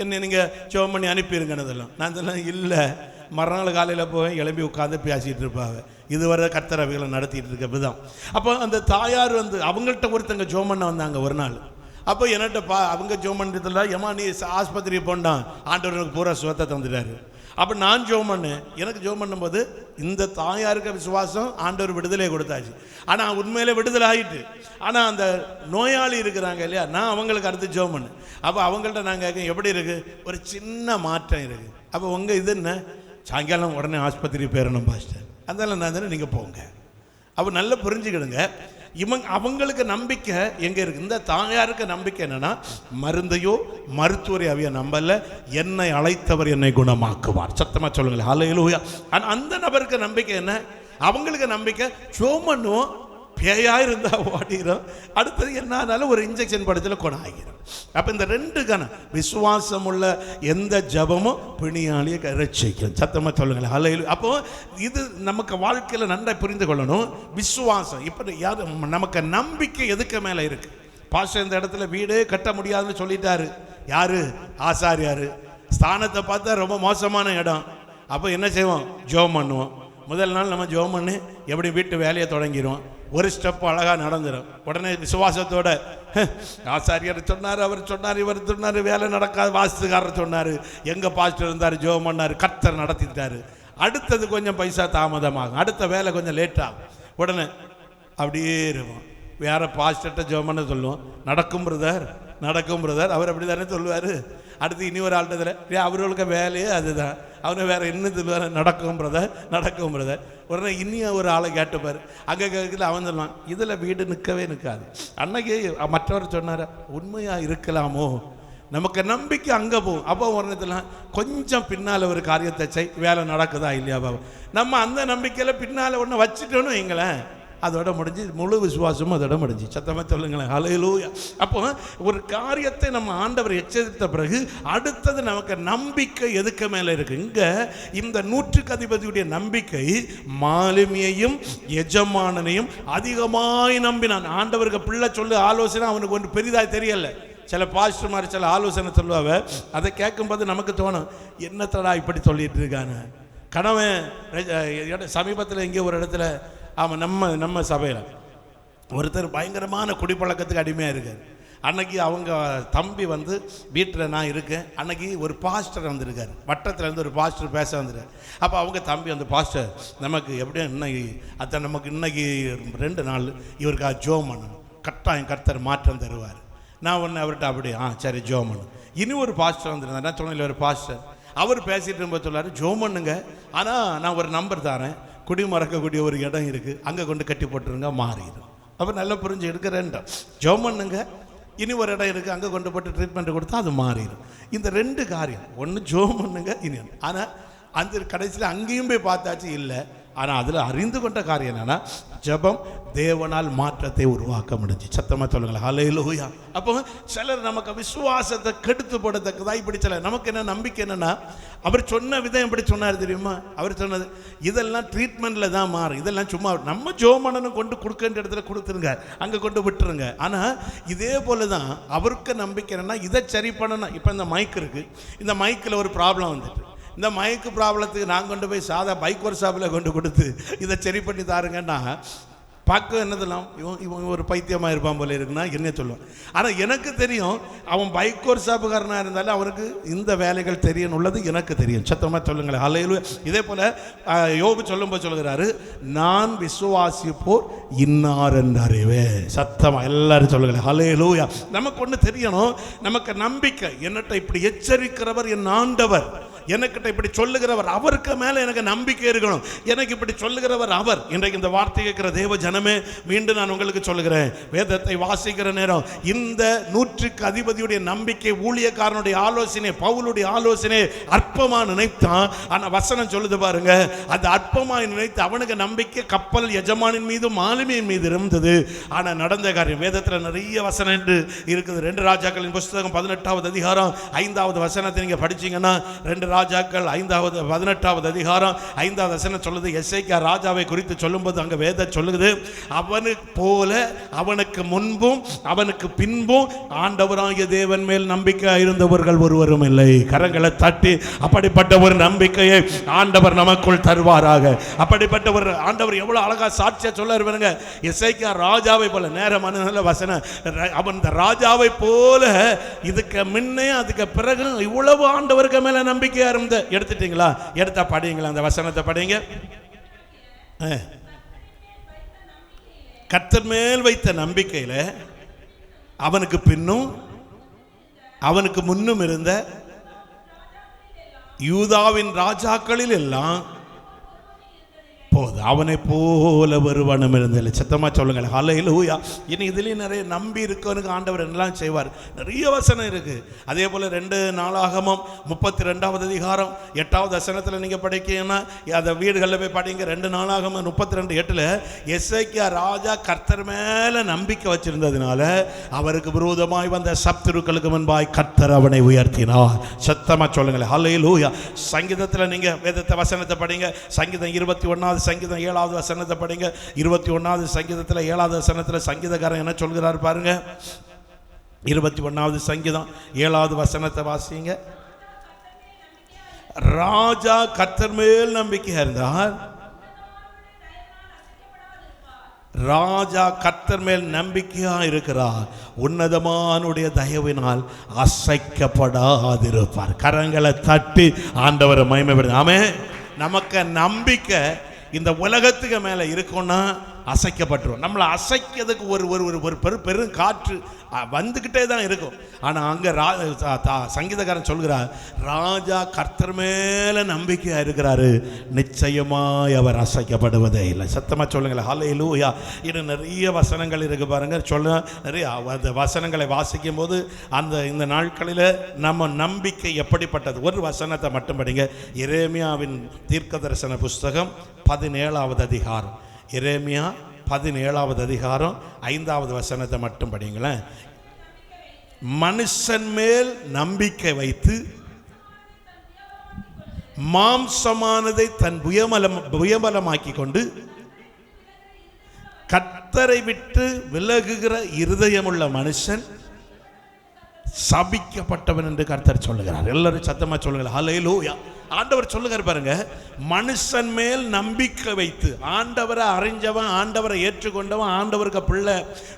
என்ன நீங்கள் ஜெபம் பண்ணி அனுப்பிடுங்கன்னதெல்லாம். நான் சொன்னேன் இல்லை, மறுநாள் காலையில் போய் எழும்பி உட்காந்து பேசிகிட்டு இருப்பாங்க. இதுவரை கர்த்தர் அவைகளை நடத்திட்டு இருக்க விதம். அப்போ அந்த தாயார் வந்து அவங்கள்ட்ட ஒருத்தங்க ஜெபம் பண்ண வந்தாங்க ஒரு நாள். அப்போ என்னட்ட அவங்க ஜெபம் பண்ணுறதுல ஏமா நீ ஆஸ்பத்திரி போண்டான், ஆண்டவருக்கு பூரா சுகத்தை தந்துட்டாரு. அப்போ நான் ஜெபம் பண்ணேன். எனக்கு ஜெபம் பண்ணும்போது இந்த தாயாருக்கு விசுவாசம் ஆண்டவர் விடுதலை கொடுத்தாச்சு. ஆனால் உண்மையிலே விடுதலை ஆகிட்டு. ஆனால் அந்த நோயாளி இருக்கிறாங்க இல்லையா, நான் அவங்களுக்கு அடுத்து ஜெபம் பண்ணேன். அப்போ அவங்கள்ட்ட நான் கேட்க எப்படி இருக்குது, ஒரு சின்ன மாற்றம் இருக்குது. அப்போ உங்கள் இது என்ன, சாயங்காலம் உடனே ஆஸ்பத்திரி போயிடணும் பாஸ்டர், அதனால நான் தானே நீங்கள் போங்க. அப்போ நல்லா புரிஞ்சுக்கிடுங்க, அவங்களுக்கு நம்பிக்கை எங்கே இருக்குது. இந்த தாயாருக்கு நம்பிக்கை என்னன்னா, மருந்தையோ மருத்துவரை அவைய நம்பல, என்னை அழைத்தவர் என்னை குணமாக்குவார். சத்தமாக சொல்லுங்களேன் ஹல்லேலூயா. ஆனால் அந்த நபருக்கு நம்பிக்கை என்ன, அவங்களுக்கு நம்பிக்கை ஜெபம் பண்ணுவோம், பேயாக இருந்தால் ஓடிடும், அடுத்தது என்னாலும் ஒரு இன்ஜெக்ஷன் படத்தில் குணம் ஆகிடும். அப்போ இந்த ரெண்டு கணம் விசுவாசம் உள்ள எந்த ஜபமும் பிணியாளியை ரட்சிக்கும். சத்தமாக சொல்லுங்களேன் ஹல்லேலூயா. அப்போ இது நமக்கு வாழ்க்கையில் நன்றாக புரிந்து கொள்ளணும். விசுவாசம் இப்போ யார் நமக்கு நம்பிக்கை எதுக்கு மேலே இருக்கு. பாஸ்டர் இந்த இடத்துல வீடே கட்ட முடியாதுன்னு சொல்லிட்டாரு. யாரு, ஆசாரியார். ஸ்தானத்தை பார்த்தா ரொம்ப மோசமான இடம். அப்போ என்ன செய்வோம், ஜெபம் பண்ணுவோம். முதல் நாள் நம்ம ஜெபம் பண்ணி எப்படி வீட்டு வேலையை தொடங்கிடுவோம். ஒரு ஸ்டெப் அழகாக நடந்துடும். உடனே விசுவாசத்தோட ஆசாரியர் சொன்னார், அவர் சொன்னார், இவர் சொன்னார், வேலை நடக்காது, வாஸ்துக்காரர் சொன்னார், எங்கள் பாஸ்டர் இருந்தார், ஜெபம் பண்ணார், கர்த்தர் நடத்திட்டாரு. அடுத்தது கொஞ்சம் பைசா தாமதமாகும், அடுத்த வேலை கொஞ்சம் லேட்டாகும். உடனே அப்படியே இருக்கும். வேற பாஸ்டர்கிட்ட ஜெபம் பண்ண சொல்லுவோம், நடக்கும் பிரதர், நடக்கும் பிரதர், அவர் அப்படி தானே சொல்லுவார். அடுத்து இனி ஒரு ஆள்கிட்ட அவர்களுக்கு வேலையே அதுதான், அவனை வேற என்ன சொல்லுவார், நடக்கும் பிரதர், நடக்கும் பிரதர். உடனே இன்னும் ஒரு ஆளை கேட்டுப்பார், அங்கே கேட்கல அவன் சொல்லுவான், இதில் வீடு நிற்கவே நிற்காது. அன்னைக்கு மற்றவர் சொன்னார், உண்மையாக இருக்கலாமோ, நமக்கு நம்பிக்கை அங்கே போகும். அப்போ உடனே கொஞ்சம் பின்னால் ஒரு காரியத்தை செய், வேலை நடக்குதா இல்லையா பாபா, நம்ம அந்த நம்பிக்கையில் பின்னால் ஒன்று வச்சுட்டோன்னு வைங்களேன், அதோட முடிஞ்சு, முழு விசுவாசமும் அதோட முடிஞ்சு. சத்தமாக சொல்லுங்களேன் ஹல்லேலூயா. அப்போ ஒரு காரியத்தை நம்ம ஆண்டவர் எச்சரித்த பிறகு அடுத்தது நமக்கு நம்பிக்கை எதுக்கு மேலே இருக்கு. இங்கே இந்த 100க்கு அதிபதியுடைய நம்பிக்கை மாலுமியையும் எஜமானனையும் அதிகமாய் நம்பினான். ஆண்டவருக்கு பிள்ளை சொல்லு ஆலோசனை அவனுக்கு ஒன்று பெரிதாக தெரியலை. சில பாஸ்டர் மாதிரி சில ஆலோசனை சொல்லுவாங்க, அதை கேட்கும்போது நமக்கு தோணும், என்னத்தடா இப்படி சொல்லிட்டு இருக்காங்க. கணவன் சமீபத்தில் இங்கே ஒரு இடத்துல, ஆமாம் நம்ம சபையில் ஒருத்தர் பயங்கரமான குடிப்பழக்கத்துக்கு அடிமையாக இருக்கார். அன்னைக்கு அவங்க தம்பி வந்து வீட்டில் நான் இருக்கேன், அன்னைக்கு ஒரு பாஸ்டர் வந்திருக்கார், வட்டத்திலேருந்து ஒரு பாஸ்டர் பேச வந்துருக்கார். அப்போ அவங்க தம்பி வந்து, பாஸ்டர் நமக்கு எப்படியும் இன்னைக்கு அத்தை நமக்கு இன்னைக்கு 2 நாள் இவருக்காக ஜெபம் பண்ணணும், கட்டாயம் கர்த்தர் மாற்றம் தருவார். நான் ஒன்று அவர்கிட்ட அப்படி சரி ஜெபம் பண்ணணும். இனி ஒரு பாஸ்டர் வந்துருந்தார், நான் சொன்னேன் ஒரு பாஸ்டர், அவர் பேசிகிட்டு இருக்கும்போது சொல்லார், ஜெபம் பண்ணுங்க, ஆனால் நான் ஒரு நம்பர் தரேன், குடி மறக்கக்கூடிய ஒரு இடம் இருக்குது, அங்கே கொண்டு கட்டி போட்டுருங்க, மாறிடும். அப்போ நல்லா புரிஞ்சு எடுக்கிறேன், ஜெபம் பண்ணுங்க, இனி ஒரு இடம் இருக்குது, அங்கே கொண்டு போட்டு ட்ரீட்மெண்ட் கொடுத்தா அது மாறிடும். இந்த 2 காரியம், ஒன்று ஜெபம் பண்ணுங்க, இனி ஆனால் அந்த கடைசியில் அங்கேயும் போய் பார்த்தாச்சு இல்லை. ஆனால் அதில் அறிந்து கொண்ட காரியம் என்னன்னா, ஜெபம் தேவனால் மாற்றத்தை உருவாக்க முடிஞ்சு. சத்தமாக சொல்லுங்களேன் ஹல்லேலூயா. அப்போ சிலர் நமக்கு விசுவாசத்தை கெடுத்து போடத்தக்கதா இப்படி சிலர், நமக்கு என்ன நம்பிக்கை என்னன்னா, அவர் சொன்ன விதம் எப்படி சொன்னார் தெரியுமா, அவர் சொன்னது இதெல்லாம் ட்ரீட்மெண்ட்டில் தான் மாறும், இதெல்லாம் சும்மா நம்ம ஜெபம் கொண்டு கொடுக்கின்ற இடத்துல கொடுத்துருங்க, அங்கே கொண்டு விட்டுருங்க. ஆனால் இதே போல தான் அவருக்கு நம்பிக்கை என்னன்னா, இதை சரி பண்ணணும். இப்போ இந்த மைக் இருக்குது, இந்த மைக்கில் ஒரு ப்ராப்ளம் வந்துட்டு, இந்த மைக்கு ப்ராப்ளத்துக்கு நான் கொண்டு போய் சாதா பைக் ஒர்க் ஷாப்பில் கொண்டு கொடுத்து இதை சரி பண்ணி தாருங்கன்னா பார்க்க என்னதெல்லாம் இவன் ஒரு பைத்தியமாக இருப்பான் போல இருக்குன்னா என்ன சொல்லுவான். ஆனால் எனக்கு தெரியும், அவன் பைக் ஒர்க் ஷாப்புக்காரனாக இருந்தாலும் அவனுக்கு இந்த வேலைகள் தெரியும் உள்ளது எனக்கு தெரியும். சத்தமாக சொல்லுங்களேன் ஹல்லேலூயா. இதே போல் யோபு சொல்லும்போது சொல்லுகிறாரு, நான் விசுவாசிப்போர் இன்னார் என்று அறிவேன். சத்தமாக எல்லாரும் சொல்லுங்களேன் ஹல்லேலூயா. நமக்கு ஒன்று தெரியணும், நமக்கு நம்பிக்கை, என்னட்ட இப்படி எச்சரிக்கிறவர் என் ஆண்டவர், எனக்கிட்ட இப்படி சொல்லுகிறவர், அவருக்கு மேலே எனக்கு நம்பிக்கை இருக்கணும், எனக்கு இப்படி சொல்லுகிறவர் அவர். இன்றைக்கு இந்த வார்த்தை கேட்கிற தேவ ஜனமே, மீண்டும் நான் உங்களுக்கு சொல்லுகிறேன், வேதத்தை வாசிக்கிற நேரம் இந்த 100க்கு அதிபதியுடைய நம்பிக்கை, ஊழியக்காரனுடைய ஆலோசனை, பவுலுடைய ஆலோசனை அற்பமாக நினைத்தான். ஆனால் வசனம் சொல்லுது பாருங்க, அது அற்பமாக நினைத்து அவனுக்கு நம்பிக்கை கப்பல் எஜமானின் மீது மாலுமியின் மீது இருந்தது. ஆனால் நடந்த காரியம் வேதத்தில் நிறைய வசனம் என்று இருக்குது. 2 ராஜாக்களின் புஸ்தகம் 18வது அதிகாரம் 5வது வசனத்தை நீங்கள் படிச்சீங்கன்னா, 2 ராஜாக்கள் 18வது அதிகாரம் 5வது வசனம் சொல்லுது. எசேக்கியா ராஜாவை குறித்து சொல்லும்போது அங்க வேதம் சொல்லுது, அவனுக்கு போல அவனுக்கு முன்பும் அவனுக்கு பின்பும் ஆண்டவராகிய தேவன் மேல் நம்பிக்கை இருந்தவர்கள் ஒருவரும் இல்லை. கரங்களை தட்டி அப்படிப்பட்ட ஒரு நம்பிக்கையை ஆண்டவர் நமக்குள் தருவாராக. அப்படிப்பட்ட ஒரு ஆண்டவர் எவ்வளவு அழகா சாட்சியா சொல்ல இருப்பாருங்க. எசேக்கியா ராஜாவை போல, நேரமான வசனம், அவன் ராஜாவை போல இதுக்கு முன்னே அதுக்கு பிறகு இவ்வளவு ஆண்டவருக்கு மேல நம்பிக்கையா இருந்த. எடுத்துட்டீங்களா? எடுத்தா படிங்களா, அந்த வசனத்தை படிங்க. கர்த்தர் மேல் வைத்த நம்பிக்கையில அவனுக்கு பின்னும் அவனுக்கு முன்னும் இருந்த யூதாவின் ராஜாக்களில் எல்லாம் போது அவனை போல வருவனும் இருந்தில்லை. சத்தமா சொல்லுங்கள் ஹல்லேலூயா. இனி இதுலேயும் நிறைய நம்பி இருக்கவனுக்கு ஆண்டவர் என்னெல்லாம் செய்வார். நிறைய வசனம் இருக்கு. அதே போல 2 நாளாகமம் 32வது அதிகாரம் 8வது வசனத்தில் நீங்க படிக்கீங்கன்னா அதை வீடுகளில் போய் படிங்க. 2 நாளாகமம் 32:8 எசேக்கியா ராஜா கர்த்தர் மேல நம்பிக்கை வச்சிருந்ததுனால அவருக்கு விரோதமாய் வந்த சத்துருக்களுக்கு முன்பாய் கர்த்தர் அவனை உயர்த்தினார். சத்தமா சொல்லுங்கள் ஹல்லேலூயா. சங்கீதத்தில் நீங்க வேதத்தை வசனத்தை படிங்க. சங்கீதம் 21வது சங்கீதம் 7வது வசனத்தை படிங்க. 21வது சங்கீதத்தில் 7வது வசனத்தில் சங்கீதக்காரன் என்ன சொல்கிறார் பாருங்க. 21வது சங்கீதம் 7வது வசனத்தை வாசிங்க. ராஜா கர்த்தர் மேல் நம்பிக்கையா இருந்தார். ராஜா கர்த்தர் மேல் நம்பிக்கையா இருக்கிறார். உன்னதமானுடைய தயவினால் அசைக்கப்படாதிருப்பார். கரங்களை தட்டி ஆண்டவரை மகிமைப்படுத்து. ஆமென். நமக்கு நம்பிக்கை இந்த உலகத்துக்கு மேல இருக்கும்னா அசைக்கப்பட்டுரும். நம்மளை அசைக்கிறதுக்கு ஒரு பெரும் காற்று வந்துக்கிட்டே தான் இருக்கும். ஆனால் அங்கே சங்கீதக்காரன் சொல்கிறார், ராஜா கர்த்தர் மேல நம்பிக்கையாக இருக்கிறாரு, நிச்சயமாய் அவர் அசைக்கப்படுவதே இல்லை. சத்தமாக சொல்லுங்கள் ஹல்லேலூயா. இன்னும் நிறைய வசனங்கள் இருக்கு பாருங்க. சொல்ல நிறைய அந்த வசனங்களை வாசிக்கும் போது இந்த நாட்களில் நம்ம நம்பிக்கை எப்படிப்பட்டது. ஒரு வசனத்தை மட்டும் படிங்க. எரேமியாவின் தீர்க்க தரிசன புஸ்தகம் 17வது அதிகாரம். எரேமியா 17வது அதிகாரம் 5வது வசனத்தை மட்டும் படிங்களேன். மனுஷன் மேல் நம்பிக்கை வைத்து மாம்சமானதை தன் புயபலமாக்கி கொண்டு கர்த்தரை விட்டு விலகுகிற இருதயமுள்ள மனுஷன் சபிக்கப்பட்டவன் என்று கர்த்தர் சொல்லுகிறார். எல்லாரும் சத்தமா சொல்லுங்கள் ஹல்லேலூயா. ஆண்டவர் சொல்லுகிறார் பாருங்க, மனுஷன் மேல் நம்பிக்கை வைத்து, ஆண்டவரை அறிஞ்சவன், ஆண்டவரை ஏற்றுக்கொண்டவன், ஆண்டவருக்கு பிள்ளை,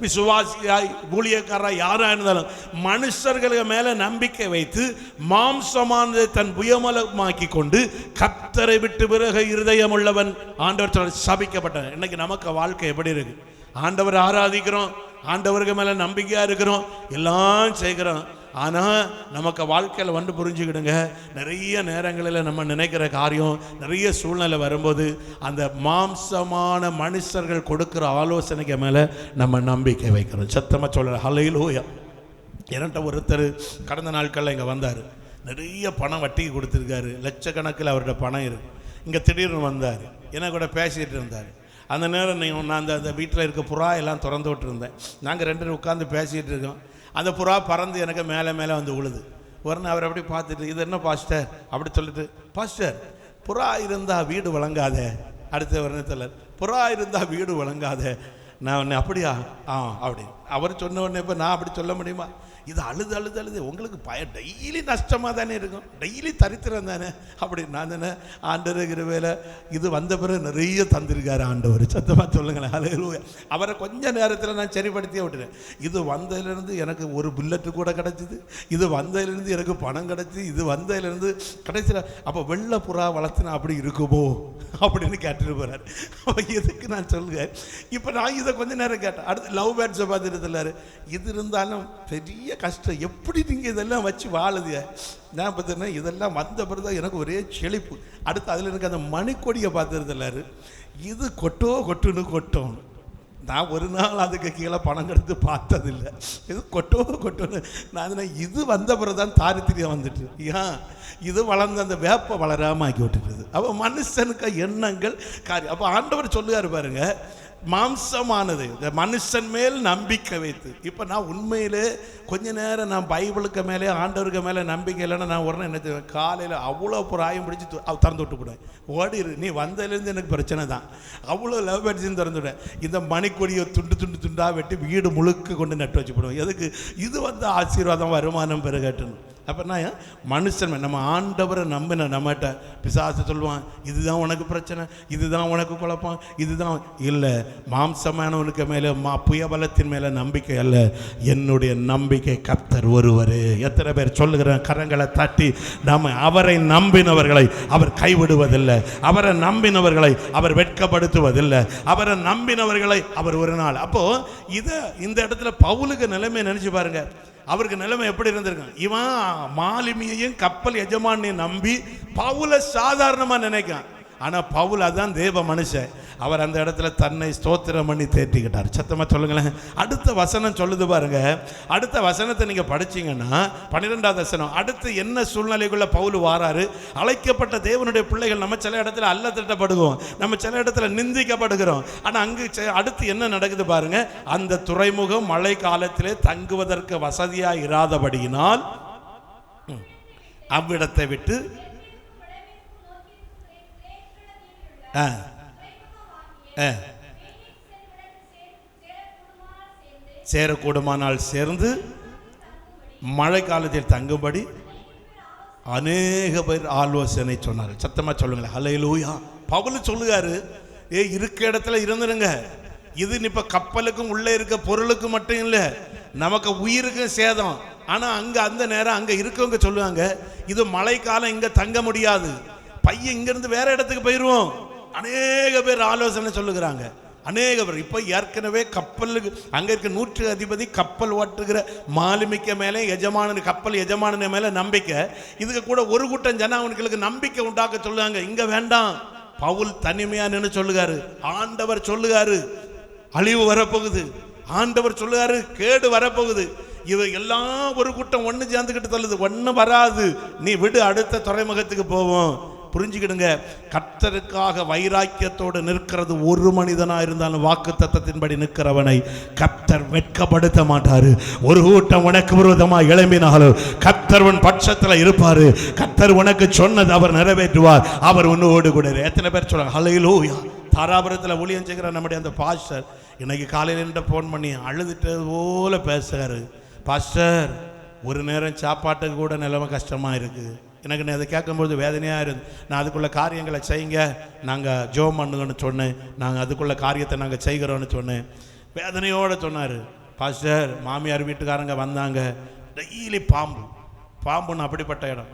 விசுவாசியாய் ஊழியக்காரராய் யாரா இருந்தாலும் மனுஷர்களுக்கு மேல நம்பிக்கை வைத்து மாம்சமானதை தன் புயமலமாக்கி கொண்டு கர்த்தரை விட்டு பிறகு இருதயம் உள்ளவன் ஆண்டவர் சொல்ல சபிக்கப்பட்டவன். இன்னைக்கு நமக்கு வாழ்க்கை எப்படி இருக்கு? ஆண்டவரை ஆராதிக்கிறோம், ஆண்டவருக்கு மேல நம்பிக்கையா இருக்கிறோம், எல்லாம் செய்கிறோம். ஆனால் நமக்கு வாழ்க்கையில் வந்து புரிஞ்சுக்கிடுங்க, நிறைய நேரங்களில் நம்ம நினைக்கிற காரியம், நிறைய சூழ்நிலை வரும்போது அந்த மாம்சமான மனுஷர்கள் கொடுக்குற ஆலோசனைக்கு மேலே நம்ம நம்பிக்கை வைக்கிறோம். சத்தமாக சொல்கிற ஹல்லேலூயா. என்கிட்ட ஒருத்தர் கடந்த நாட்களில் இங்கே வந்தார். நிறைய பணம் வட்டிக்கு கொடுத்துருக்காரு, லட்சக்கணக்கில் அவர்கிட்ட பணம் இருக்குது. இங்கே திடீர்னு வந்தார், என்ன கூட பேசிகிட்டு இருந்தார். அந்த நேரம் நான் அந்த வீட்டில் இருக்க புறா எல்லாம் திறந்து விட்டுருந்தேன். நாங்கள் 2 பேரும் உட்காந்து பேசிகிட்டு இருக்கோம். அந்த புறா பறந்து எனக்கு மேலே மேலே வந்து விழுது. உடனே அவர் அப்படி பார்த்துட்டு, இது என்ன பாஸ்டர் அப்படி சொல்லிட்டு, பாஸ்டர் புறா இருந்தால் வீடு வழங்காத. அடுத்த வருடத்தில் புறா இருந்தால் வீடு வழங்காத. நான் உன்னை அப்படியா அப்படி அவர் சொன்ன உடனே இப்போ நான் அப்படி சொல்ல முடியுமா? இது அழுது அழுது அழுது உங்களுக்கு டெய்லி நஷ்டமாக தானே இருக்கும், டெய்லி தரித்திரம் தானே. அப்படி நான் தானே ஆண்டவர் வேலை இது வந்த பிறகு நிறைய தந்திருக்காரு ஆண்டவர். சத்தமாக சொல்லுங்களேன் ஹல்லேலூயா. அவரை கொஞ்ச நேரத்தில் நான் சரிப்படுத்தியே விட்டுறேன். இது வந்ததுலேருந்து எனக்கு ஒரு புல்லட்டு கூட கிடச்சிது, இது வந்ததுலேருந்து எனக்கு பணம் கிடச்சி, இது வந்ததுலேருந்து கிடைச்சிட. அப்போ வெள்ளை புறா வளர்த்துனா அப்படி இருக்குமோ அப்படின்னு கேட்டுட்டு போகிறார். அப்போ எதுக்கு நான் சொல்லுவேன், இப்போ நான் இதை கொஞ்ச நேரம் கேட்டேன். அடுத்து லவ் பேர்ட்ஸை பார்த்துட்டு இருந்தாரு. இது இருந்தாலும் பெரிய கஷ்டம், எப்படி நீங்கள் இதெல்லாம் வச்சு வாழுது. நான் பார்த்தீங்கன்னா இதெல்லாம் வந்த பிறகு எனக்கு ஒரே செழிப்பு. அடுத்து அதில் எனக்கு அந்த மணிக்கொடியை பார்த்துருந்தாரு. இது கொட்டுன்னு கொட்டும். நான் ஒரு நாள் அதுக்கு கீழே பணம் எடுத்து பார்த்ததில்லை. இது கொட்டுன்னு நான் இது வந்த பிறகு தான் தாரித்திரியம் வந்துட்டு. ஏன் இது வளர்ந்து அந்த வேப்ப வளராமல் ஆக்கி விட்டுட்டுது. அப்போ மனுஷனுக்கு எண்ணங்கள் காரியம். அப்போ ஆண்டவர் சொல்லுவார் பாருங்க, மாம்சமானது இந்த மனுஷன் மேல் நம்பிக்கை வைத்து. இப்போ நான் உண்மையிலே கொஞ்ச நேரம் நான் பைபிளுக்கு மேலே ஆண்டவருக்கு மேலே நம்பிக்கை இல்லைன்னா நான் உடனே என்ன செய்வேன், காலையில் அவ்வளோ புறாயம் பிடிச்சி திறந்து விட்டு போடுவேன். ஓடிடு, நீ வந்ததுலேருந்து எனக்கு பிரச்சனை தான், அவ்வளோ லவ் பேட்ஸுன்னு திறந்து விடுவேன். இந்த மணிக்கொடியை துண்டாக வெட்டி வீடு முழுக்க கொண்டு நட்டு வச்சு போடுவேன். எதுக்கு? இது ஆசீர்வாதம் வருமானம் பெருகட்டுன்னு. அப்போ மனுஷன் நம்ம ஆண்டவரை நம்பின நம்மகிட்ட பிசாசு சொல்லுவான், இதுதான் உனக்கு பிரச்சனை, இதுதான் உனக்கு குழப்பம், இதுதான் இல்லை. மாம்சமானவனுக்கு மேலே புயபலத்தின் மேலே நம்பிக்கை அல்ல, என்னுடைய நம்பிக்கை கர்த்தர் ஒருவர். எத்தனை பேர் சொல்லுகிற கரங்களை தட்டி நம்ம அவரை நம்பினவர்களை அவர் கைவிடுவதில்லை, அவரை நம்பினவர்களை அவர் வெட்கப்படுத்துவதில்லை, அவரை நம்பினவர்களை அவர் ஒரு நாள். அப்போ இந்த இடத்துல பவுலுக்கு நிலைமை நினைச்சு பாருங்க. அவருக்கு நிலைமை எப்படி இருந்திருக்கும்? இவன் மாலுமியையும் கப்பல் எஜமானியையும் நம்பி பவுலை சாதாரணமாக நினைக்கான். ஆனால் பவுல் அதான் தேவ மனுஷன். அவர் அந்த இடத்துல தன்னை ஸ்தோத்திரம் பண்ணி தேற்றிக்கிட்டார். சத்தமாக சொல்லுங்களேன். அடுத்த வசனம் சொல்லுது பாருங்க. அடுத்த வசனத்தை நீங்கள் படிச்சீங்கன்னா 12வது வசனம், அடுத்து என்ன சூழ்நிலைக்குள்ள பவுல் வாராரு. அழைக்கப்பட்ட தேவனுடைய பிள்ளைகள் நம்ம சில இடத்துல அல்ல திட்டப்படுவோம், நம்ம சில இடத்துல நிந்திக்கப்படுகிறோம். ஆனால் அங்கு அடுத்து என்ன நடக்குது பாருங்க. அந்த துறைமுகம் மழை காலத்திலே தங்குவதற்கு வசதியாக இராதபடியினால் அவ்விடத்தை விட்டு சேரக்கூடுமானால் சேர்ந்து மழை காலத்தில் தங்கும்படி அநேக பேர் ஆலோசனை சொன்னார். சத்தமா சொல்லுங்களேன். ஹல்லேலூயா. பவுல் சொல்லுகாரு, இருக்க இடத்துல இருந்துருங்க. இது இப்ப கப்பலுக்கும் உள்ளே இருக்க பொருளுக்கு மட்டும் இல்லை, நமக்கு உயிருக்கும் சேதம். ஆனா அங்க அந்த நேரம் அங்க இருக்கவங்க சொல்லுவாங்க, இது மழைக்காலம், இங்க தங்க முடியாது, பையன் இங்க இருந்து வேற இடத்துக்கு போயிருவோம். அநேக பேர் ஆலோசனை சொல்லுகிறாங்க. அநேக பேர் இப்போ ஏற்கனவே கப்பலுக்கு அங்கே இருக்க 100 அதிபதி கப்பல் ஓட்டுகிற மாலுமிக்க மேலே எஜமான கப்பல் எஜமான மேலே நம்பிக்கை. இதுக்கு கூட ஒரு கூட்டம் ஜன அவனுக்கு நம்பிக்கை உண்டாக்க சொல்லுவாங்க. இங்கே வேண்டாம், பவுல் தனிமையா நின்று சொல்லுகாரு. ஆண்டவர் சொல்லுகாரு அழிவு வரப்போகுது, ஆண்டவர் சொல்லுகாரு கேடு வரப்போகுது. இவ எல்லாம் ஒரு கூட்டம் ஒன்று சேர்ந்துக்கிட்டு சொல்லுது, ஒன்றும் வராது, நீ விடு, அடுத்த துறைமுகத்துக்கு போவோம். புரிஞ்சுக்கிடுங்க. கர்த்தருக்காக வைராக்கியத்தோடு நிற்கிறது ஒரு மனிதனா இருந்தாலும் வாக்குத்தத்தத்தின்படி நிற்கிறவனை கர்த்தர் வெட்கப்படுத்த மாட்டாரு. ஒரு கூட்டம் உனக்கு விரோதமாக எழும்பினாலும் கர்த்தர் உன் பட்சத்தில் இருப்பாரு. கர்த்தர் உனக்கு சொன்னது அவர் நிறைவேற்றுவார். அவர் உன்னோடு கூட. எத்தனை பேர் சொல்றாங்க ஹல்லேலூயா. தாராபுரத்தில் ஊழியம் செய்கிற நம்முடைய அந்த பாஸ்டர் இன்னைக்கு காலையில் என்கிட்ட ஃபோன் பண்ணி அழுதுட்டு போல பேசுகிறாரு. பாஸ்டர், ஒரு நேரம் சாப்பாட்டுக்கு கூட நிலைமை கஷ்டமாக இருக்குது. எனக்கு நான் அதை கேட்கும்போது வேதனையாக இருக்குது. நான் அதுக்குள்ள காரியங்களை செய்யுங்க, நாங்கள் ஜோம் பண்ணுங்கன்னு சொன்னேன், நாங்கள் அதுக்குள்ள காரியத்தை நாங்கள் செய்கிறோன்னு சொன்னேன். வேதனையோடு சொன்னார், பாஸ்டர் மாமியார் வீட்டுக்காரங்க வந்தாங்க, டெய்லி பாம்புன்னு அப்படிப்பட்ட இடம்.